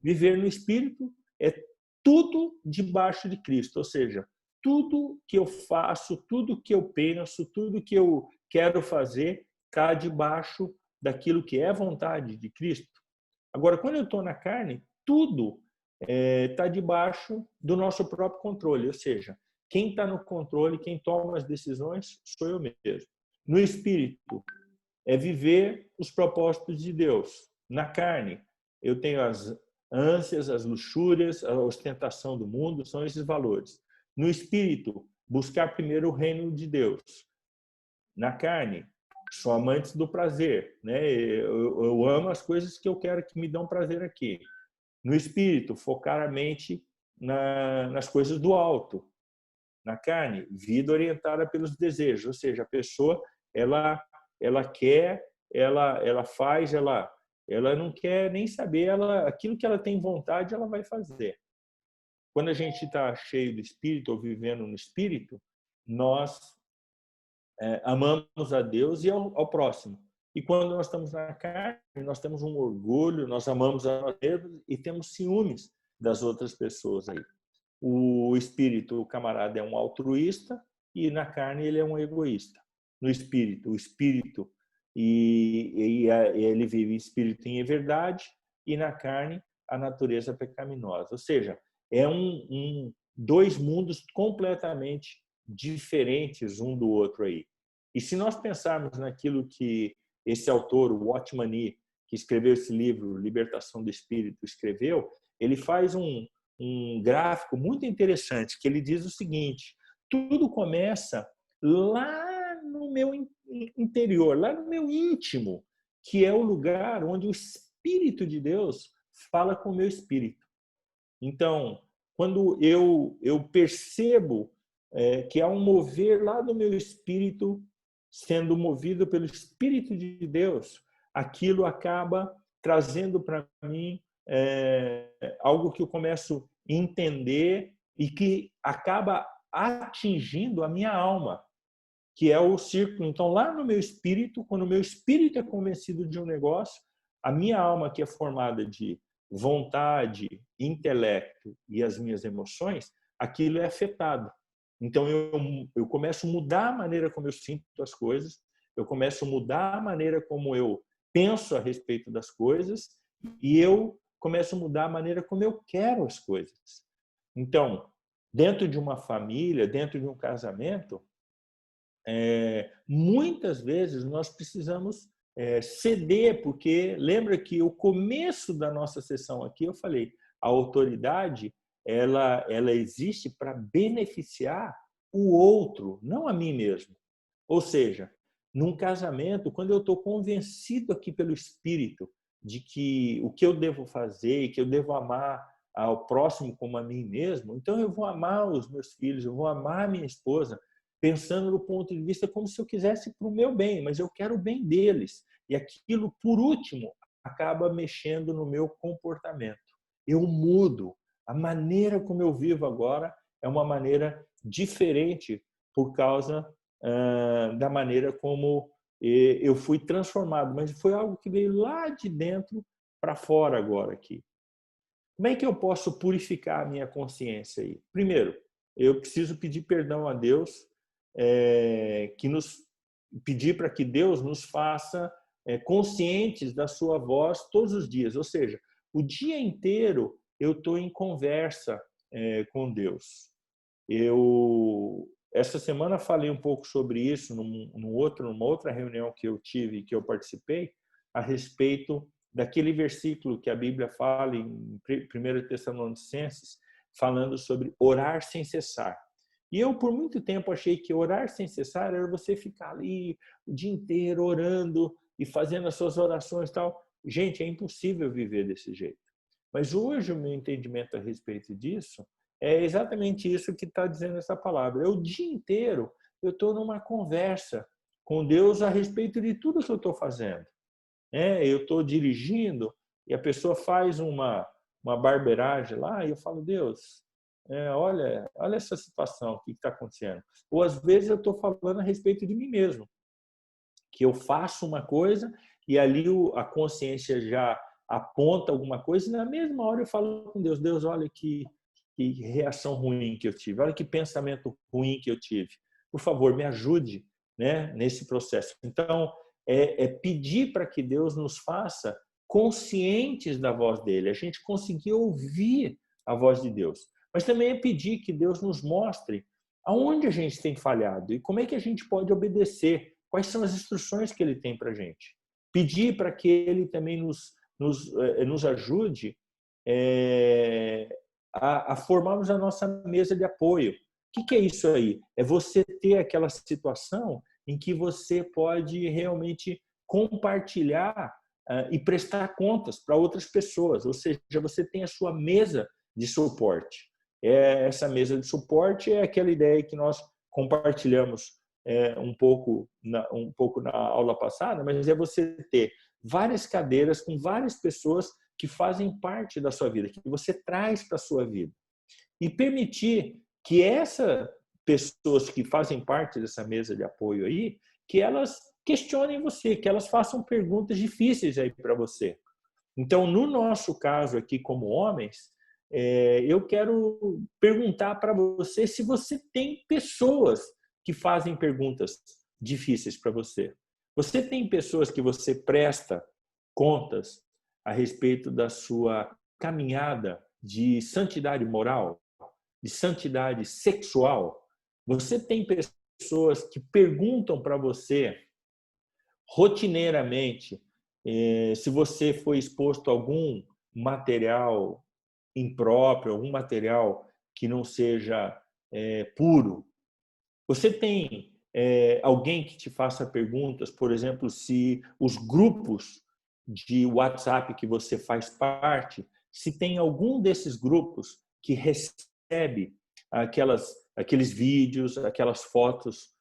viver no espírito é tudo debaixo de Cristo, ou seja, tudo que eu faço, tudo que eu penso, tudo que eu quero fazer está debaixo daquilo que é vontade de Cristo. Agora, quando eu estou na carne, tudo está debaixo do nosso próprio controle, ou seja, quem está no controle, quem toma as decisões, sou eu mesmo. No espírito, é viver os propósitos de Deus. Na carne, eu tenho as ânsias, as luxúrias, a ostentação do mundo, são esses valores. No espírito, buscar primeiro o reino de Deus. Na carne, sou amante do prazer, né? Eu amo as coisas que eu quero que me dão prazer aqui. No espírito, focar a mente nas coisas do alto. Na carne, vida orientada pelos desejos, ou seja, a pessoa ela quer, ela faz, ela não quer nem saber, aquilo que ela tem vontade, ela vai fazer. Quando a gente está cheio do Espírito ou vivendo no Espírito, nós amamos a Deus e ao próximo. E quando nós estamos na carne, nós temos um orgulho, nós amamos a nós mesmos e temos ciúmes das outras pessoas aí. O espírito, o camarada, é um altruísta e na carne ele é um egoísta. No espírito, o espírito ele vive espírito em verdade e na carne a natureza pecaminosa. Ou seja, é dois mundos completamente diferentes um do outro aí. E se nós pensarmos naquilo que esse autor, o Watchman Nee, que escreveu esse livro, Libertação do Espírito, escreveu, ele faz um gráfico muito interessante, que ele diz o seguinte: tudo começa lá no meu interior, lá no meu íntimo, que é o lugar onde o Espírito de Deus fala com o meu espírito. Então, quando eu percebo que há um mover lá do meu espírito, sendo movido pelo Espírito de Deus, aquilo acaba trazendo para mim algo que eu começo a entender e que acaba atingindo a minha alma, que é o círculo. Então, lá no meu espírito, quando o meu espírito é convencido de um negócio, a minha alma, que é formada de vontade, intelecto e as minhas emoções, aquilo é afetado. Então, eu começo a mudar a maneira como eu sinto as coisas, eu começo a mudar a maneira como eu penso a respeito das coisas e eu começo a mudar a maneira como eu quero as coisas. Então, dentro de uma família, dentro de um casamento, muitas vezes nós precisamos ceder, porque lembra que o começo da nossa sessão aqui eu falei, a autoridade ela existe para beneficiar o outro, não a mim mesmo. Ou seja, num casamento, quando eu estou convencido aqui pelo Espírito de que o que eu devo fazer, que eu devo amar ao próximo como a mim mesmo, então eu vou amar os meus filhos, eu vou amar a minha esposa, pensando no ponto de vista como se eu quisesse para o meu bem, mas eu quero o bem deles. E aquilo, por último, acaba mexendo no meu comportamento. Eu mudo. A maneira como eu vivo agora é uma maneira diferente por causa da maneira como eu fui transformado, mas foi algo que veio lá de dentro para fora agora aqui. Como é que eu posso purificar a minha consciência aí? Primeiro, eu preciso pedir perdão a Deus, pedir para que Deus nos faça conscientes da sua voz todos os dias. Ou seja, o dia inteiro eu estou em conversa com Deus. Essa semana falei um pouco sobre isso numa outra reunião que eu tive, que eu participei, a respeito daquele versículo que a Bíblia fala em 1 Tessalonicenses, falando sobre orar sem cessar. E eu, por muito tempo, achei que orar sem cessar era você ficar ali o dia inteiro orando e fazendo as suas orações e tal. Gente, é impossível viver desse jeito. Mas hoje o meu entendimento a respeito disso é exatamente isso que está dizendo essa palavra. O dia inteiro eu estou numa conversa com Deus a respeito de tudo que eu estou fazendo. Eu estou dirigindo e a pessoa faz uma barbeiragem lá e eu falo, Deus, olha essa situação, o que está acontecendo? Ou às vezes eu estou falando a respeito de mim mesmo, que eu faço uma coisa e ali a consciência já aponta alguma coisa e na mesma hora eu falo com Deus, Deus, olha que reação ruim que eu tive, olha que pensamento ruim que eu tive. Por favor, me ajude, né, nesse processo. Então, pedir para que Deus nos faça conscientes da voz dele, a gente conseguir ouvir a voz de Deus. Mas também é pedir que Deus nos mostre aonde a gente tem falhado e como é que a gente pode obedecer, quais são as instruções que ele tem para a gente. Pedir para que ele também nos ajude a formarmos a nossa mesa de apoio. O que é isso aí? É você ter aquela situação em que você pode realmente compartilhar e prestar contas para outras pessoas. Ou seja, você tem a sua mesa de suporte. Essa mesa de suporte é aquela ideia que nós compartilhamos um pouco na aula passada, mas é você ter várias cadeiras com várias pessoas que fazem parte da sua vida, que você traz para a sua vida. E permitir que essas pessoas que fazem parte dessa mesa de apoio aí, que elas questionem você, que elas façam perguntas difíceis aí para você. Então, no nosso caso aqui como homens, eu quero perguntar para você se você tem pessoas que fazem perguntas difíceis para você. Você tem pessoas que você presta contas a respeito da sua caminhada de santidade moral, de santidade sexual? Você tem pessoas que perguntam para você rotineiramente se você foi exposto a algum material impróprio, algum material que não seja puro? Você tem alguém que te faça perguntas, por exemplo, se os grupos de WhatsApp que você faz parte, se tem algum desses grupos que recebe aqueles vídeos, aquelas fotos,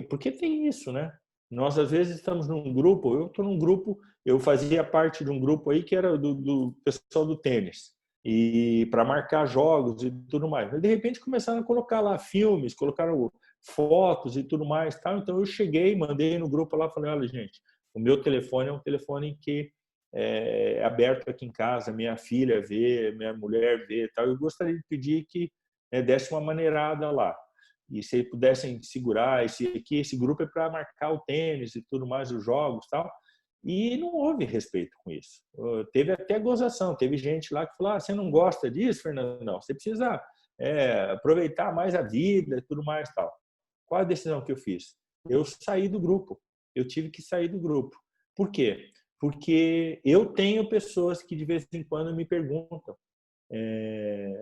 porque tem isso, né? Nós às vezes estamos num grupo, eu estou num grupo, eu fazia parte de um grupo aí que era do pessoal do tênis e para marcar jogos e tudo mais. Mas de repente começaram a colocar lá filmes, colocaram fotos e tudo mais, tal. Então eu cheguei, mandei no grupo lá, falei, olha gente, o meu telefone é um telefone que é aberto aqui em casa, minha filha vê, minha mulher vê, tal. Eu gostaria de pedir que desse uma maneirada lá e se pudessem segurar esse grupo é para marcar o tênis e tudo mais, os jogos, tal. E não houve respeito com isso. Teve até gozação, teve gente lá que falou, você não gosta disso, Fernando? Não, você precisa aproveitar mais a vida e tudo mais, tal. Qual a decisão que eu fiz? Eu saí do grupo. Eu tive que sair do grupo. Por quê? Porque eu tenho pessoas que de vez em quando me perguntam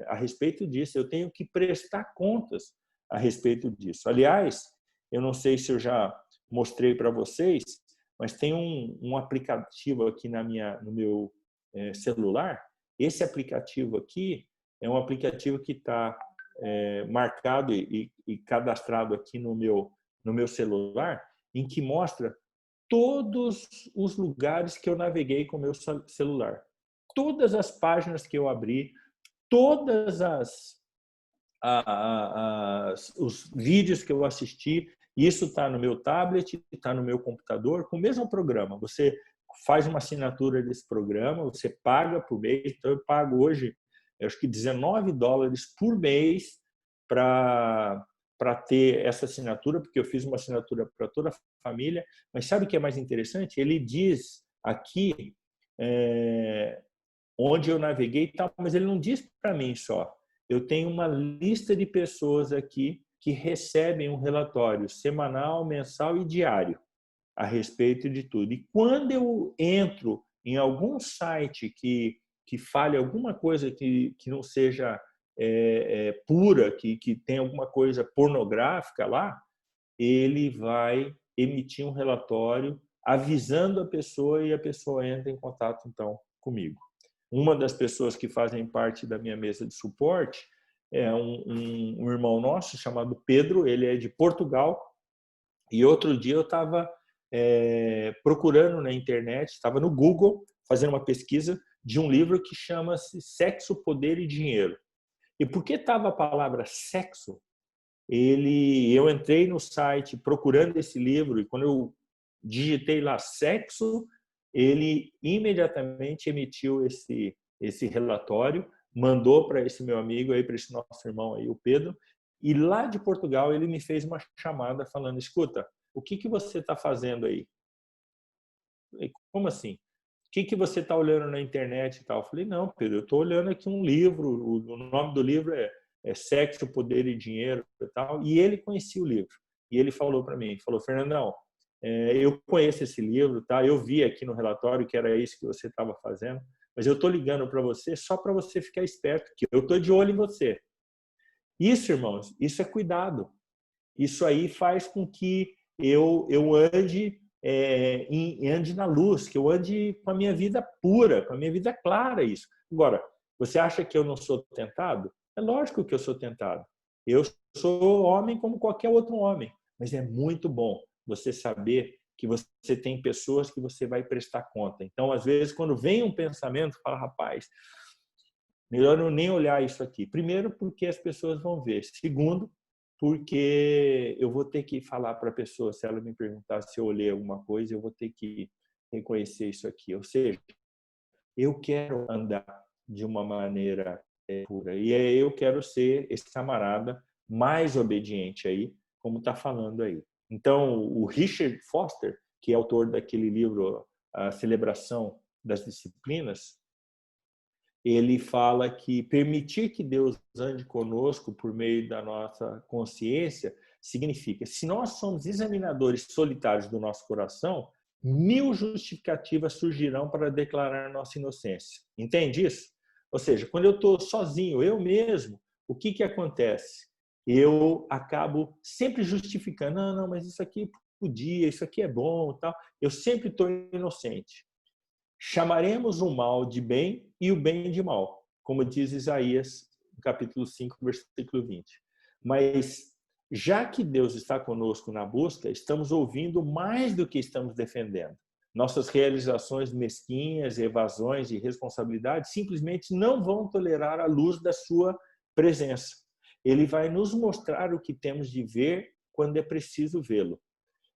a respeito disso. Eu tenho que prestar contas a respeito disso. Aliás, eu não sei se eu já mostrei para vocês, mas tem um aplicativo aqui no meu celular. Esse aplicativo aqui é um aplicativo que está marcado e cadastrado aqui no meu celular, em que mostra todos os lugares que eu naveguei com o meu celular. Todas as páginas que eu abri, todas os vídeos que eu assisti, isso está no meu tablet, está no meu computador, com o mesmo programa. Você faz uma assinatura desse programa, você paga por mês. Então, eu pago hoje, eu acho que $19 por mês para para ter essa assinatura, porque eu fiz uma assinatura para toda a família, mas sabe o que é mais interessante? Ele diz aqui onde eu naveguei e tal, mas ele não diz para mim só. Eu tenho uma lista de pessoas aqui que recebem um relatório semanal, mensal e diário a respeito de tudo. E quando eu entro em algum site que fale alguma coisa que não seja pura, que tem alguma coisa pornográfica lá, ele vai emitir um relatório avisando a pessoa e a pessoa entra em contato, então, comigo. Uma das pessoas que fazem parte da minha mesa de suporte é um irmão nosso chamado Pedro, ele é de Portugal, e outro dia eu estava procurando na internet, estava no Google, fazendo uma pesquisa de um livro que chama-se Sexo, Poder e Dinheiro. E por que estava a palavra sexo? Eu entrei no site procurando esse livro e quando eu digitei lá sexo, ele imediatamente emitiu esse relatório, mandou para esse meu amigo aí, para esse nosso irmão aí, o Pedro, e lá de Portugal ele me fez uma chamada falando: escuta, o que você está fazendo aí? Como assim? O que você está olhando na internet e tal? Eu falei: não, Pedro, eu estou olhando aqui um livro, o nome do livro é Sexo, Poder e Dinheiro e tal, e ele conhecia o livro. E ele falou para mim, falou: Fernandão, eu conheço esse livro, tá? Eu vi aqui no relatório que era isso que você estava fazendo, mas eu estou ligando para você só para você ficar esperto, que eu estou de olho em você. Isso, irmãos, isso é cuidado. Isso aí faz com que eu ande ande na luz, que eu ande com a minha vida pura, com a minha vida clara. Isso. Agora, você acha que eu não sou tentado? É lógico que eu sou tentado. Eu sou homem como qualquer outro homem, mas é muito bom você saber que você tem pessoas que você vai prestar conta. Então, às vezes, quando vem um pensamento, fala: rapaz, melhor eu nem olhar isso aqui. Primeiro, porque as pessoas vão ver. Segundo, porque eu vou ter que falar para a pessoa, se ela me perguntar se eu olhei alguma coisa, eu vou ter que reconhecer isso aqui. Ou seja, eu quero andar de uma maneira pura. E eu quero ser esse camarada mais obediente aí, como está falando aí. Então, o Richard Foster, que é autor daquele livro A Celebração das Disciplinas, ele fala que permitir que Deus ande conosco por meio da nossa consciência significa, se nós somos examinadores solitários do nosso coração, 1000 justificativas surgirão para declarar nossa inocência. Entende isso? Ou seja, quando eu estou sozinho, eu mesmo, o que acontece? Eu acabo sempre justificando: não, mas isso aqui podia, isso aqui é bom, tal. Eu sempre estou inocente. Chamaremos o mal de bem e o bem de mal, como diz Isaías, capítulo 5, versículo 20. Mas, já que Deus está conosco na busca, estamos ouvindo mais do que estamos defendendo. Nossas realizações mesquinhas, evasões e responsabilidades simplesmente não vão tolerar a luz da sua presença. Ele vai nos mostrar o que temos de ver quando é preciso vê-lo.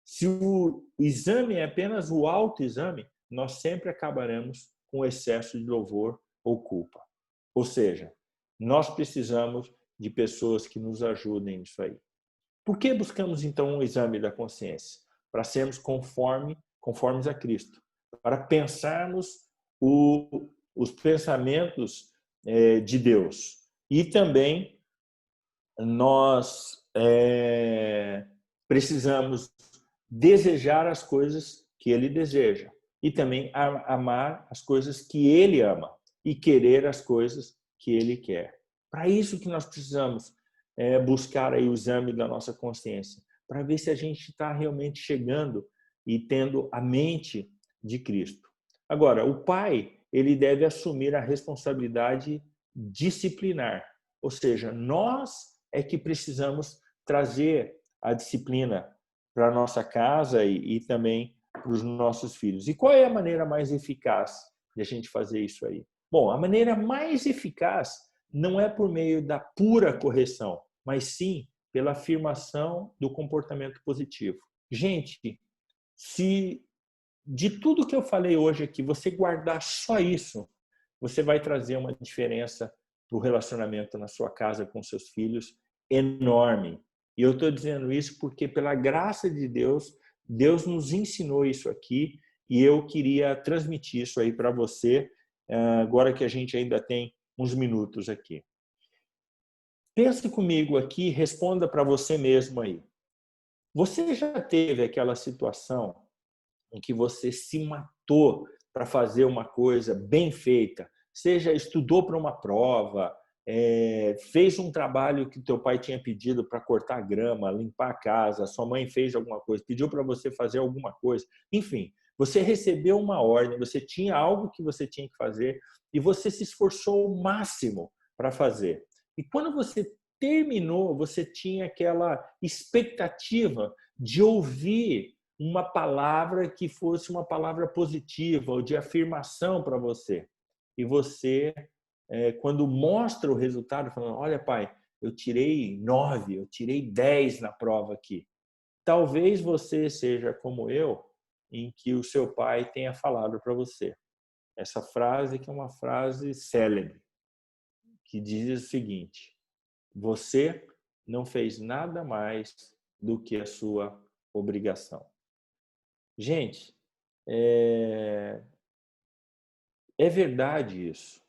Se o exame é apenas o autoexame, nós sempre acabaremos com excesso de louvor ou culpa. Ou seja, nós precisamos de pessoas que nos ajudem nisso aí. Por que buscamos, então, um exame da consciência? Para sermos conformes a Cristo. Para pensarmos os pensamentos de Deus. E também nós precisamos desejar as coisas que ele deseja e também amar as coisas que ele ama e querer as coisas que ele quer. Para isso que nós precisamos buscar aí o exame da nossa consciência, para ver se a gente está realmente chegando e tendo a mente de Cristo. Agora, o pai, ele deve assumir a responsabilidade disciplinar, ou seja, nós é que precisamos trazer a disciplina para a nossa casa e também para os nossos filhos. E qual é a maneira mais eficaz de a gente fazer isso aí? Bom, a maneira mais eficaz não é por meio da pura correção, mas sim pela afirmação do comportamento positivo. Gente, se de tudo que eu falei hoje aqui, você guardar só isso, você vai trazer uma diferença para o relacionamento na sua casa com seus filhos enorme. E eu estou dizendo isso porque, pela graça de Deus, Deus nos ensinou isso aqui e eu queria transmitir isso aí para você, agora que a gente ainda tem uns minutos aqui. Pense comigo aqui, responda para você mesmo aí. Você já teve aquela situação em que você se matou para fazer uma coisa bem feita? Seja estudou para uma prova, fez um trabalho que teu pai tinha pedido para cortar grama, limpar a casa, sua mãe fez alguma coisa, pediu para você fazer alguma coisa, enfim, você recebeu uma ordem, você tinha algo que você tinha que fazer e você se esforçou ao máximo para fazer. E quando você terminou, você tinha aquela expectativa de ouvir uma palavra que fosse uma palavra positiva ou de afirmação para você. E você, quando mostra o resultado, falando, olha, pai, eu tirei 9, eu tirei 10 na prova aqui. Talvez você seja como eu, em que o seu pai tenha falado para você. Essa frase que é uma frase célebre, que diz o seguinte: você não fez nada mais do que a sua obrigação. Gente, é verdade isso.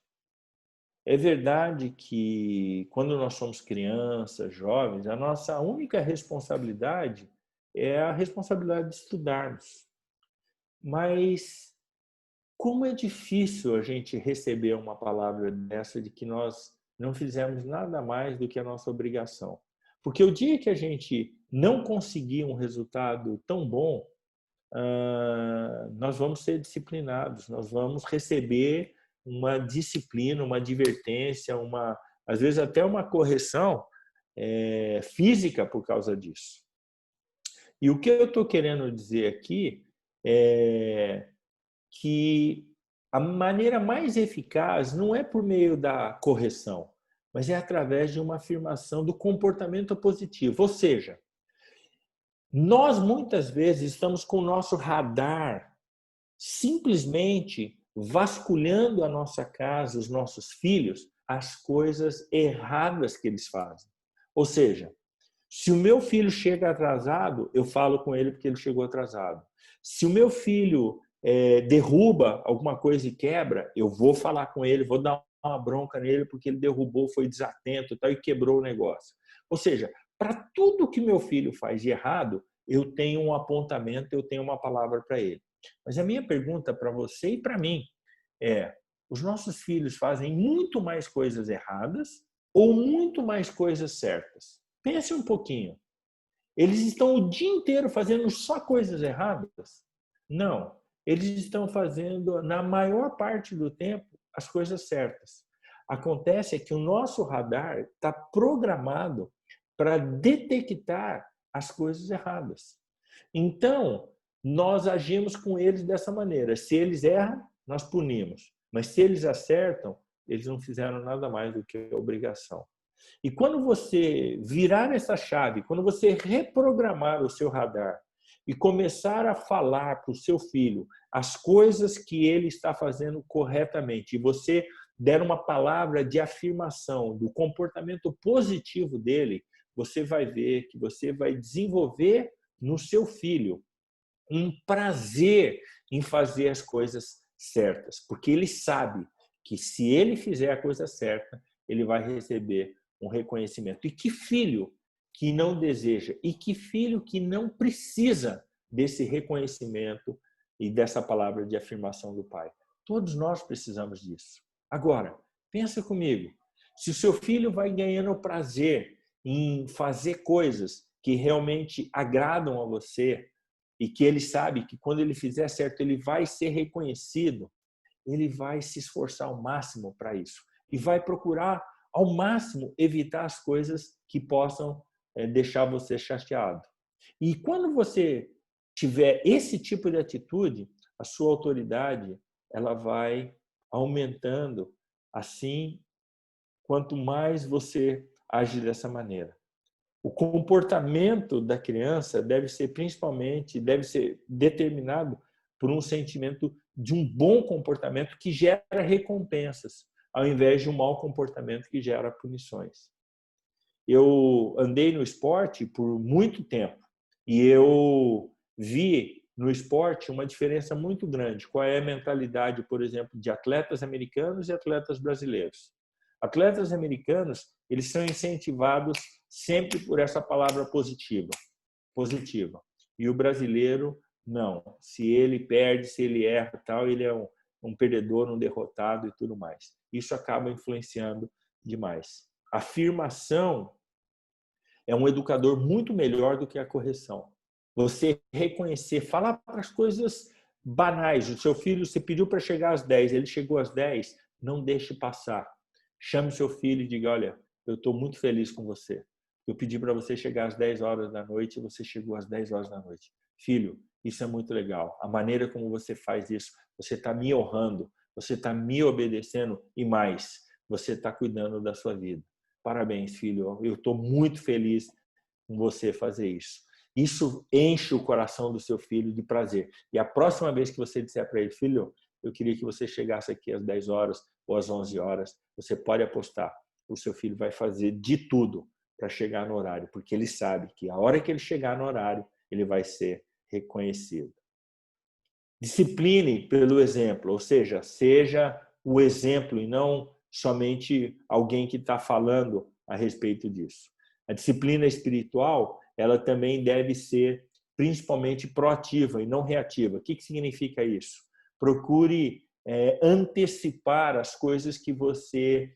É verdade que quando nós somos crianças, jovens, a nossa única responsabilidade é a responsabilidade de estudarmos. Mas como é difícil a gente receber uma palavra dessa de que nós não fizemos nada mais do que a nossa obrigação. Porque o dia que a gente não conseguir um resultado tão bom, nós vamos ser disciplinados, nós vamos receber uma disciplina, uma advertência, às vezes até uma correção física por causa disso. E o que eu estou querendo dizer aqui é que a maneira mais eficaz não é por meio da correção, mas é através de uma afirmação do comportamento positivo. Ou seja, nós muitas vezes estamos com o nosso radar simplesmente vasculhando a nossa casa, os nossos filhos, as coisas erradas que eles fazem. Ou seja, se o meu filho chega atrasado, eu falo com ele porque ele chegou atrasado. Se o meu filho derruba alguma coisa e quebra, eu vou falar com ele, vou dar uma bronca nele porque ele derrubou, foi desatento e quebrou o negócio. Ou seja, para tudo que meu filho faz de errado, eu tenho um apontamento, eu tenho uma palavra para ele. Mas a minha pergunta para você e para mim é: os nossos filhos fazem muito mais coisas erradas ou muito mais coisas certas? Pense um pouquinho. Eles estão o dia inteiro fazendo só coisas erradas? Não. Eles estão fazendo, na maior parte do tempo, as coisas certas. Acontece que o nosso radar está programado para detectar as coisas erradas. Então, nós agimos com eles dessa maneira. Se eles erram, nós punimos. Mas se eles acertam, eles não fizeram nada mais do que a obrigação. E quando você virar essa chave, quando você reprogramar o seu radar e começar a falar para o seu filho as coisas que ele está fazendo corretamente, e você der uma palavra de afirmação do comportamento positivo dele, você vai ver que você vai desenvolver no seu filho um prazer em fazer as coisas certas, porque ele sabe que se ele fizer a coisa certa, ele vai receber um reconhecimento. E que filho que não deseja, e que filho que não precisa desse reconhecimento e dessa palavra de afirmação do pai? Todos nós precisamos disso. Agora, pensa comigo, se o seu filho vai ganhando prazer em fazer coisas que realmente agradam a você e que ele sabe que quando ele fizer certo, ele vai ser reconhecido, ele vai se esforçar ao máximo para isso e vai procurar ao máximo evitar as coisas que possam deixar você chateado. E quando você tiver esse tipo de atitude, a sua autoridade ela vai aumentando. Assim, quanto mais você age dessa maneira. O comportamento da criança deve ser determinado por um sentimento de um bom comportamento que gera recompensas, ao invés de um mau comportamento que gera punições. eu andei no esporte por muito tempo e eu vi no esporte uma diferença muito grande. Qual é a mentalidade, por exemplo, de atletas americanos e atletas brasileiros? Atletas americanos, eles são incentivados sempre por essa palavra positiva, positiva. E o brasileiro, não. Se ele perde, se ele erra, tal, ele é um perdedor, um derrotado e tudo mais. Isso acaba influenciando demais. A afirmação é um educador muito melhor do que a correção. Você reconhecer, falar para as coisas banais. O seu filho, você pediu para chegar às 10, ele chegou às 10, não deixe passar. Chame seu filho e diga, olha, eu estou muito feliz com você. Eu pedi para você chegar às 10 horas da noite e você chegou às 10 horas da noite. Filho, isso é muito legal. A maneira como você faz isso, você está me honrando, você está me obedecendo e mais, você está cuidando da sua vida. Parabéns, filho. Eu estou muito feliz com você fazer isso. Isso enche o coração do seu filho de prazer. E a próxima vez que você disser para ele, filho, eu queria que você chegasse aqui às 10 horas ou às 11 horas, você pode apostar. O seu filho vai fazer de tudo para chegar no horário, porque ele sabe que a hora que ele chegar no horário, ele vai ser reconhecido. Discipline pelo exemplo, ou seja, seja o exemplo e não somente alguém que está falando a respeito disso. A disciplina espiritual, ela também deve ser principalmente proativa e não reativa. O que significa isso? Procure antecipar as coisas que você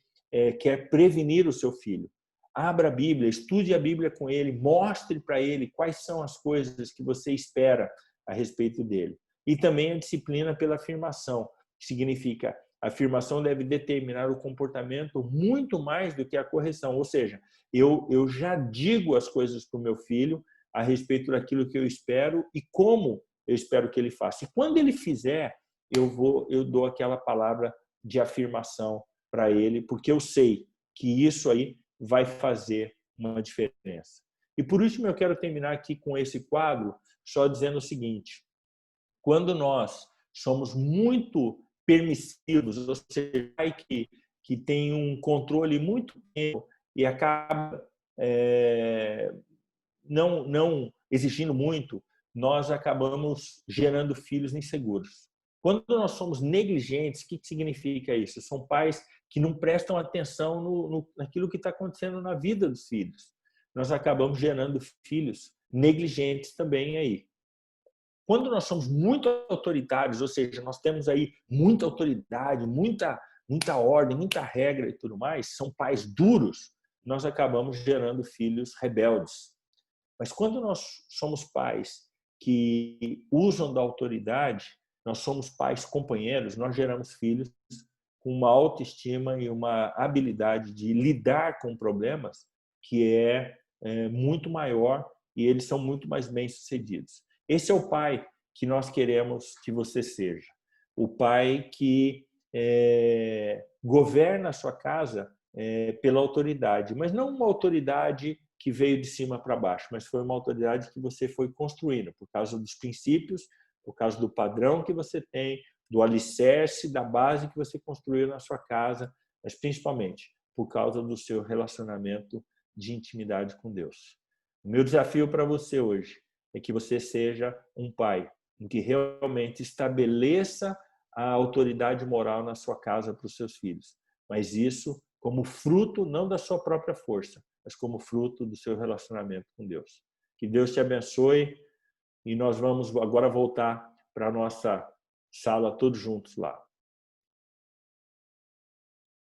quer prevenir o seu filho. Abra a Bíblia, estude a Bíblia com ele, mostre para ele quais são as coisas que você espera a respeito dele. E também a disciplina pela afirmação, que significa a afirmação deve determinar o comportamento muito mais do que a correção. Ou seja, eu já digo as coisas para o meu filho a respeito daquilo que eu espero e como eu espero que ele faça. E quando ele fizer, eu dou aquela palavra de afirmação para ele, porque eu sei que isso aí vai fazer uma diferença. E por último, eu quero terminar aqui com esse quadro só dizendo o seguinte: quando nós somos muito permissivos, ou seja, que tem um controle muito tempo e acaba não exigindo muito, nós acabamos gerando filhos inseguros. Quando nós somos negligentes, o que significa isso? São pais que não prestam atenção naquilo que está acontecendo na vida dos filhos. Nós acabamos gerando filhos negligentes também aí. Quando nós somos muito autoritários, ou seja, nós temos aí muita autoridade, muita ordem, muita regra e tudo mais, são pais duros, nós acabamos gerando filhos rebeldes. Mas quando nós somos pais que usam da autoridade, nós somos pais companheiros, nós geramos filhos com uma autoestima e uma habilidade de lidar com problemas que é muito maior e eles são muito mais bem-sucedidos. Esse é o pai que nós queremos que você seja. O pai que governa a sua casa pela autoridade, mas não uma autoridade que veio de cima para baixo, mas foi uma autoridade que você foi construindo por causa dos princípios, por causa do padrão que você tem, do alicerce, da base que você construiu na sua casa, mas principalmente por causa do seu relacionamento de intimidade com Deus. O meu desafio para você hoje é que você seja um pai em que realmente estabeleça a autoridade moral na sua casa para os seus filhos, mas isso como fruto não da sua própria força, mas como fruto do seu relacionamento com Deus. Que Deus te abençoe e nós vamos agora voltar para a nossa sala todos juntos lá.